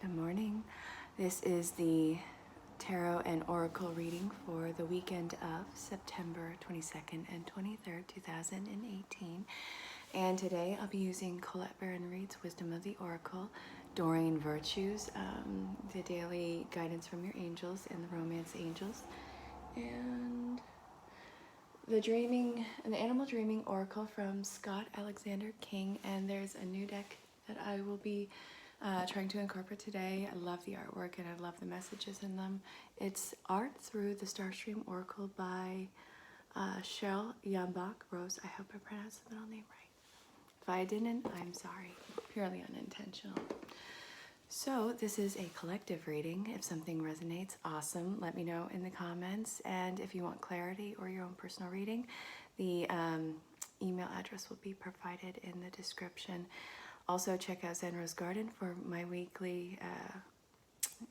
Good morning. This is the Tarot and Oracle reading for the weekend of September 22nd and 23rd, 2018. And today I'll be using ErinLyn.Reads Wisdom of the Oracle, Doreen Virtues, the daily guidance from your angels and the romance angels, and the Animal Dreaming Oracle from Scott Alexander King. And there's a new deck that I will be trying to incorporate today. I love the artwork and I love the messages in them. It's Art Through the Starstream Oracle by Cheryl Yambach Rose. I hope I pronounced the middle name right. If I didn't, I'm sorry. Purely unintentional. So this is a collective reading. If something resonates, awesome. Let me know in the comments. And if you want clarity or your own personal reading, the email address will be provided in the description. Also, check out Zen Rose Garden for my weekly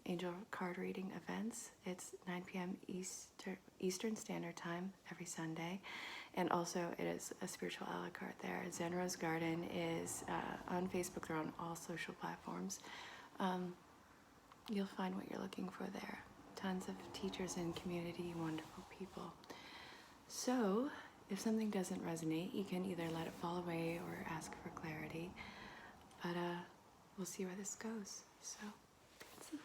angel card reading events. It's 9 p.m. Eastern Standard Time every Sunday. And also, it is a spiritual a la carte there. Zen Rose Garden is on Facebook. They're on all social platforms. You'll find what you're looking for there. Tons of teachers and community, wonderful people. So, if something doesn't resonate, you can either let it fall away or ask for clarity. But we'll see where this goes. So, let's see.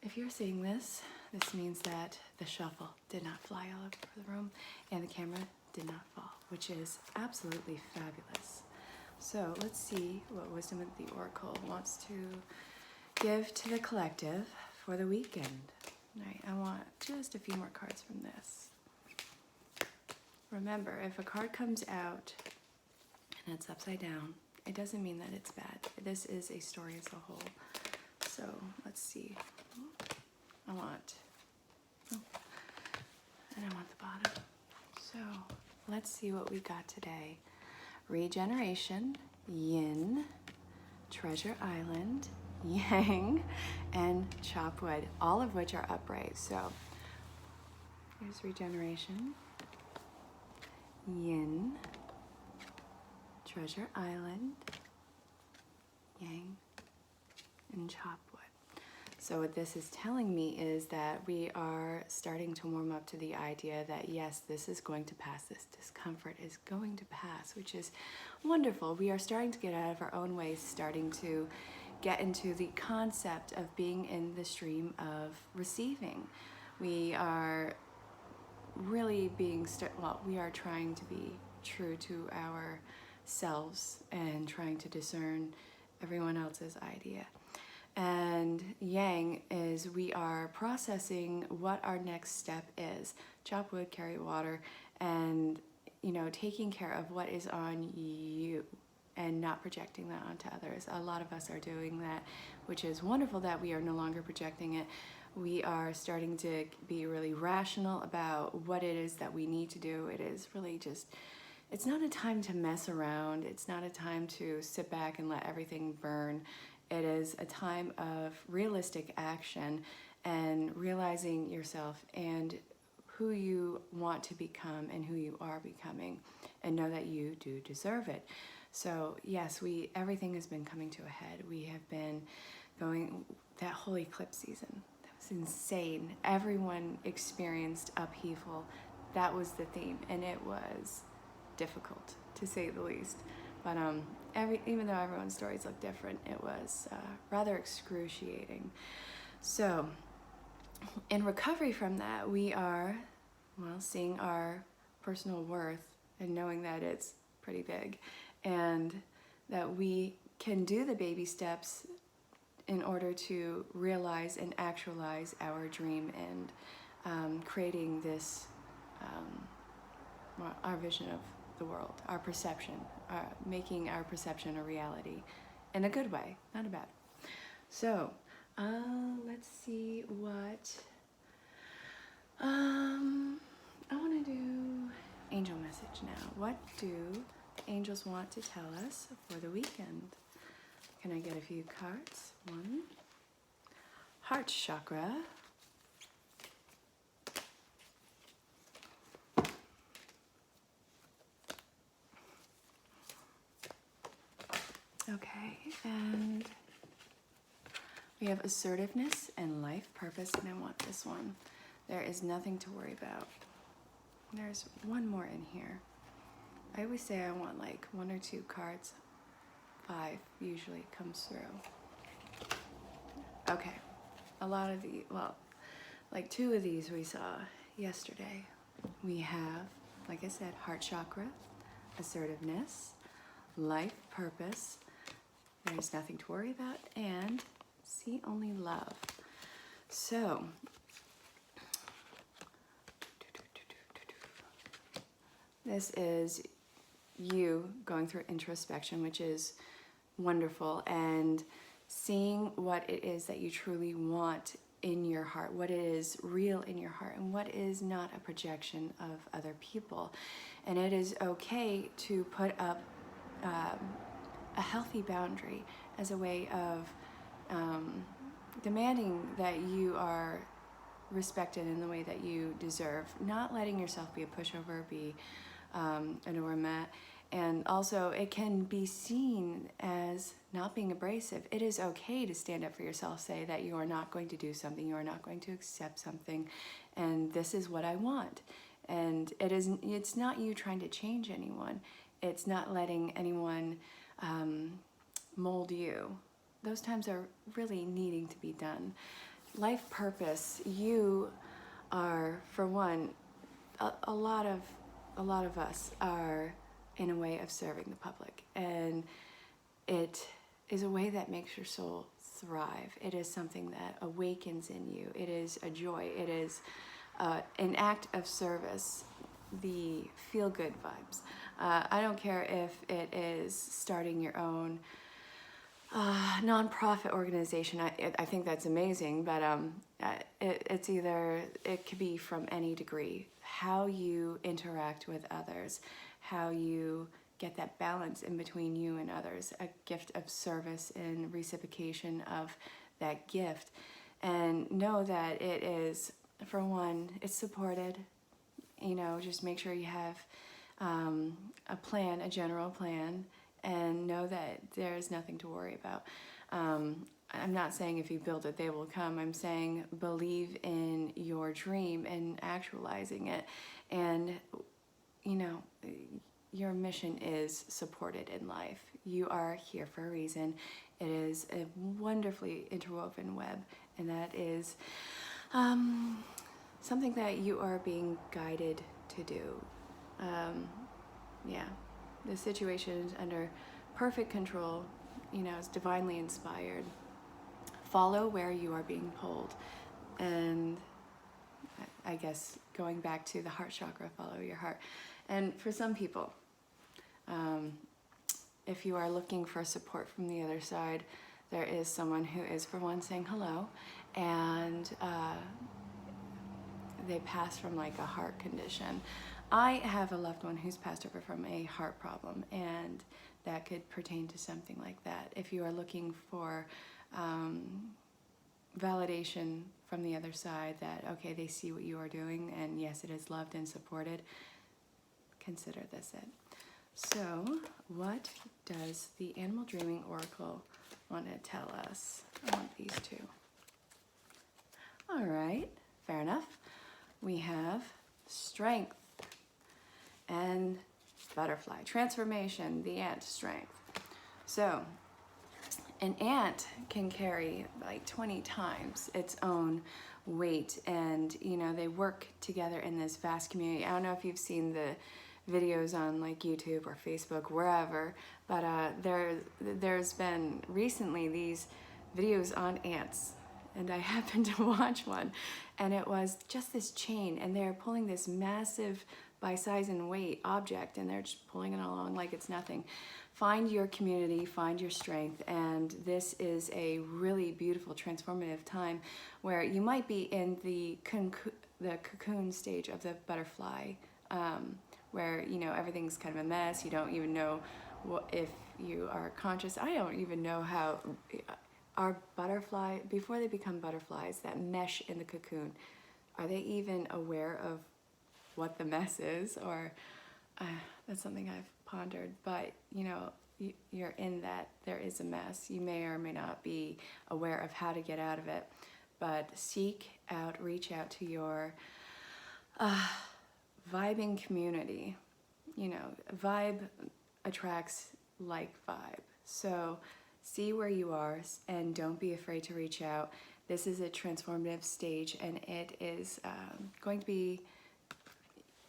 If you're seeing this, this means that the shuffle did not fly all over the room and the camera did not fall, which is absolutely fabulous. So let's see what Wisdom of the Oracle wants to give to the collective for the weekend. All right, I want just a few more cards from this. Remember, if a card comes out and it's upside down, it doesn't mean that it's bad. This is a story as a whole. So let's see. I want the bottom. So let's see what we got today. Regeneration, Yin, Treasure Island, Yang, and Chopwood, all of which are upright. So here's Regeneration, Yin, Treasure Island, Yang, and Chopwood. So what this is telling me is that we are starting to warm up to the idea that yes, this is going to pass, this discomfort is going to pass, which is wonderful. We are starting to get out of our own ways, starting to get into the concept of being in the stream of receiving. We are really being, we are trying to be true to ourselves and trying to discern everyone else's idea. And Yang is we are processing what our next step is. Chop wood, carry water, and taking care of what is on you and not projecting that onto others. A lot of us are doing that, which is wonderful that we are no longer projecting it. We are starting to be really rational about what it is that we need to do. It is really just, it's not a time to mess around. It's not a time to sit back and let everything burn. It is a time of realistic action and realizing yourself and who you want to become and who you are becoming, and know that you do deserve it. So yes, everything has been coming to a head. We have been going, that whole eclipse season, that was insane. Everyone experienced upheaval. That was the theme, and it was difficult, to say the least. But even though everyone's stories look different, it was rather excruciating. So in recovery from that, we are, seeing our personal worth and knowing that it's pretty big, and that we can do the baby steps in order to realize and actualize our dream and creating this, our vision of the world, our perception, making our perception a reality in a good way, not a bad. So let's see what I want to do. Angel message now. What do the angels want to tell us for the weekend? Can I get a few cards? One, heart chakra. Okay, and We have assertiveness and life purpose, and I want this one. There is nothing to worry about. There's one more in here. I always say I want like 1 or 2 cards. 5 usually comes through. Okay, a lot of the, well, like 2 of these we saw yesterday. We have, like I said, heart chakra, assertiveness, life purpose, there's nothing to worry about, and see only love. So, this is you going through introspection, which is wonderful, and seeing what it is that you truly want in your heart, what is real in your heart, and what is not a projection of other people. And it is okay to put up a healthy boundary as a way of demanding that you are respected in the way that you deserve, not letting yourself be a pushover, be a doormat. And also it can be seen as not being abrasive. It is okay to stand up for yourself, say that you are not going to do something, you are not going to accept something, and this is what I want. And it's not you trying to change anyone. It's not letting anyone mold you. Those times are really needing to be done. Life purpose, you are, for one, a lot of us are in a way of serving the public, and it is a way that makes your soul thrive. It is something that awakens in you. It is a joy. It is an act of service, the feel-good vibes. I don't care if it is starting your own nonprofit organization. I think that's amazing, but it's either, it could be from any degree. How you interact with others, how you get that balance in between you and others, a gift of service and reciprocation of that gift. And know that it is, for one, it's supported. You know, just make sure you have a plan, a general plan, and know that there's nothing to worry about. I'm not saying if you build it, they will come. I'm saying believe in your dream and actualizing it. And, you know, your mission is supported in life. You are here for a reason. It is a wonderfully interwoven web, and that is something that you are being guided to do. Yeah, the situation is under perfect control. You know, it's divinely inspired. Follow where you are being pulled. And I guess going back to the heart chakra, follow your heart. And for some people, if you are looking for support from the other side, there is someone who is, for one, saying hello, and they pass from like a heart condition. I have a loved one who's passed over from a heart problem, and that could pertain to something like that. If you are looking for validation from the other side that, okay, they see what you are doing, and yes, it is loved and supported, consider this it. So, what does the Animal Dreaming Oracle want to tell us? I want these 2. All right, fair enough. We have strength and butterfly. Transformation, the ant, strength. So, an ant can carry like 20 times its own weight, and you know, they work together in this vast community. I don't know if you've seen the videos on like YouTube or Facebook, wherever, but there's been recently these videos on ants, and I happened to watch one, and it was just this chain, and they're pulling this massive, by size and weight, object, and they're just pulling it along like it's nothing. Find your community, find your strength, and this is a really beautiful, transformative time where you might be in the cocoon stage of the butterfly, where, you know, everything's kind of a mess. You don't even know if you are conscious. I don't even know how our butterfly, before they become butterflies, that mesh in the cocoon, are they even aware of what the mess is? Or that's something I've pondered. But, you know, you're in that there is a mess. You may or may not be aware of how to get out of it, but seek out, reach out to your vibing community. You know, vibe attracts like vibe. So see where you are and don't be afraid to reach out. This is a transformative stage, and it is going to be,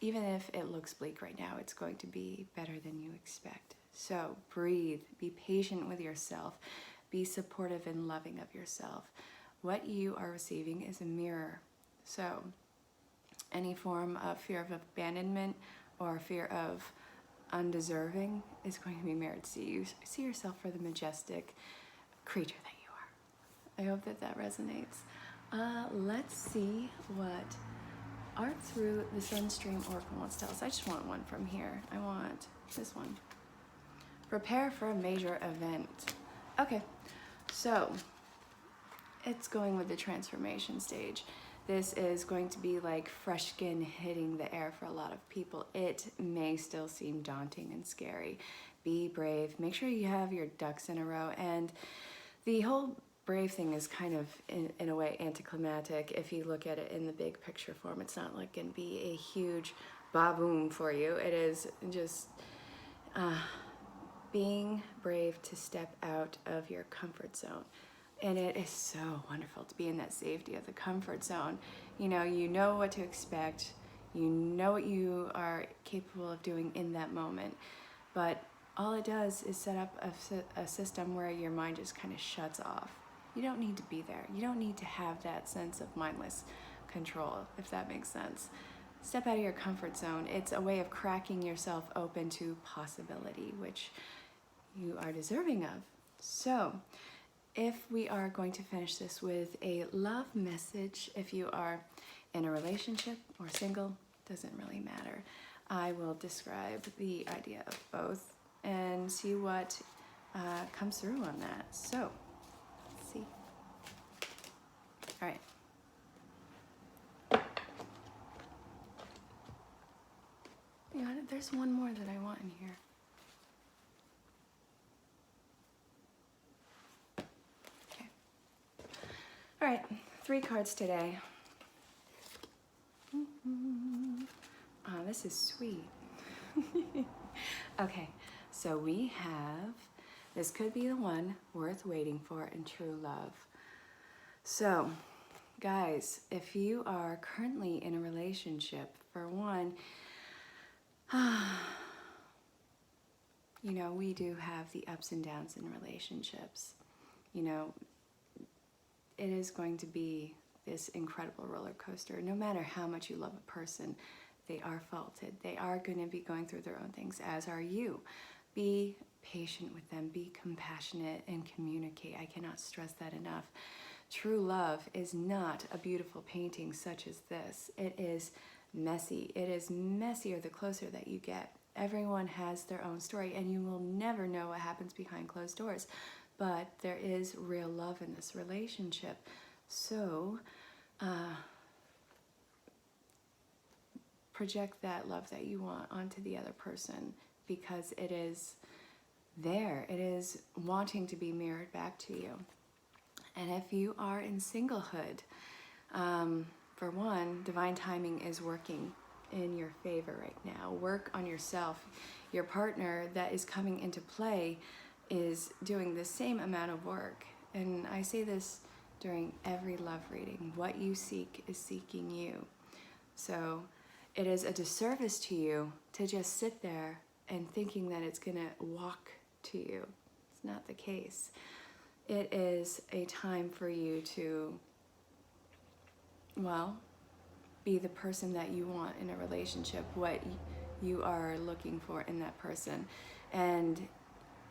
even if it looks bleak right now, it's going to be better than you expect. So breathe, be patient with yourself, be supportive and loving of yourself. What you are receiving is a mirror. So any form of fear of abandonment or fear of undeserving is going to be mirrored. See yourself for the majestic creature that you are. I hope that that resonates. Let's see what Art Through the Sunstream Oracle wants to tell us. I just want one from here. I want this one. Prepare for a major event. Okay, so it's going with the transformation stage. This is going to be like fresh skin hitting the air for a lot of people. It may still seem daunting and scary. Be brave. Make sure you have your ducks in a row. And the whole brave thing is kind of, in a way, anticlimactic. If you look at it in the big picture form, it's not like going to be a huge ba-boom for you. It is just being brave to step out of your comfort zone. And it is so wonderful to be in that safety of the comfort zone. You know what to expect. You know what you are capable of doing in that moment. But all it does is set up a system where your mind just kind of shuts off. You don't need to be there. You don't need to have that sense of mindless control, if that makes sense. Step out of your comfort zone. It's a way of cracking yourself open to possibility, which you are deserving of. So, if we are going to finish this with a love message, if you are in a relationship or single, doesn't really matter. I will describe the idea of both and see what comes through on that. So, let's see. All right. You know, there's one more that I want in here. All right, 3 cards today. Oh, this is sweet. Okay, so we have, this could be the one worth waiting for in true love. So, guys, if you are currently in a relationship, for one, you know, we do have the ups and downs in relationships. You know, it is going to be this incredible roller coaster. No matter how much you love a person, they are faulted. They are going to be going through their own things, as are you. Be patient with them. Be compassionate and communicate. I cannot stress that enough. True love is not a beautiful painting such as this. It is messy. It is messier the closer that you get. Everyone has their own story, and you will never know what happens behind closed doors. But there is real love in this relationship. So, project that love that you want onto the other person, because it is there. It is wanting to be mirrored back to you. And if you are in singlehood, for one, divine timing is working in your favor right now. Work on yourself. Your partner that is coming into play is doing the same amount of work. And I say this during every love reading. What you seek is seeking you. So it is a disservice to you to just sit there and thinking that it's going to walk to you. It's not the case. It is a time for you to, well, be the person that you want in a relationship, what you are looking for in that person. And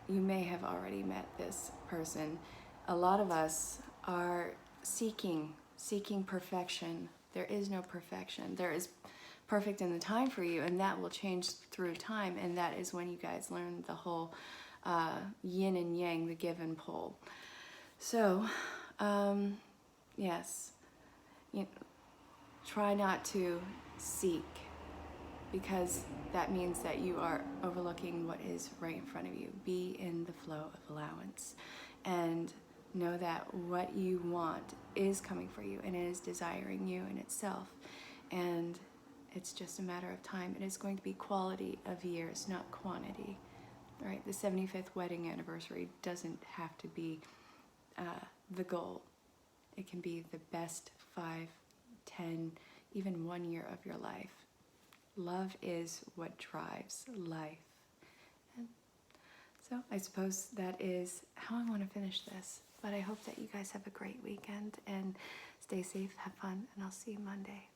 you may have already met this person. A lot of us are seeking perfection. There is no perfection. There is perfect in the time for you, and that will change through time, and that is when you guys learn the whole yin and yang, the give and pull. So, yes, try not to seek because that means that you are overlooking what is right in front of you. Be in the flow of allowance and know that what you want is coming for you and it is desiring you in itself. And it's just a matter of time. It is going to be quality of years, not quantity. Right? The 75th wedding anniversary doesn't have to be the goal. It can be the best 5, 10, even 1 year of your life. Love is what drives life. And so I suppose that is how I want to finish this. But I hope that you guys have a great weekend and stay safe, have fun, and I'll see you Monday.